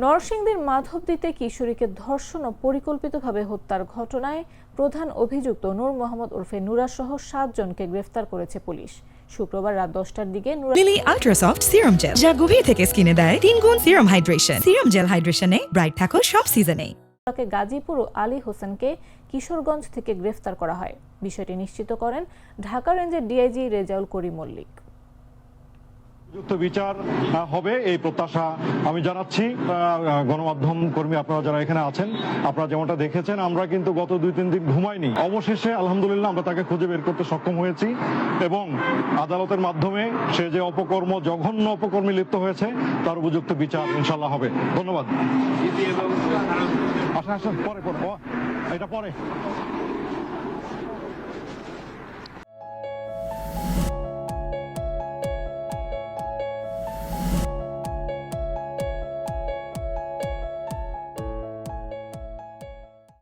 নরসিংদীর মাধবদীতে কিশোরীকে ধর্ষণ ও পরিকল্পিতভাবে হত্যার ঘটনায় প্রধান অভিযুক্ত নূর মোহাম্মদ ওরফে নুরা সহ 7 জনকে গ্রেফতার করেছে পুলিশ। শুক্রবার রাত 10টার দিকে লিলি আল্ট্রাসফট সিরাম জেল, যা গভীর থেকে স্কিনে দেয় 3 গুণ সিরাম হাইড্রেশন। সিরাম জেল হাইড্রেশনে ব্রাইট থাকো সব সিজনে। গাজীপুর ও আলী হোসেনকে কিশোরগঞ্জ থেকে গ্রেফতার করা হয়। বিষয়টি নিশ্চিত করেন ঢাকা রেঞ্জের ডিআইজি রেজাউল করিম মল্লিক। উপযুক্ত বিচার হবে এই প্রত্যাশা আমি জানাচ্ছি। গণমাধ্যম কর্মী আপনারা যারা এখানে আছেন, আপনারা যেমনটা দেখেছেন, আমরা কিন্তু গত 2-3 দিন ঘুমাইনি। অবশেষে আলহামদুলিল্লাহ আমরা তাকে খুঁজে বের করতে সক্ষম হয়েছি এবং আদালতের মাধ্যমে সে যে জঘন্য অপকর্মে লিপ্ত হয়েছে তার উপযুক্ত বিচার ইনশাল্লাহ হবে। ধন্যবাদ। আসেন পরে এটা পরে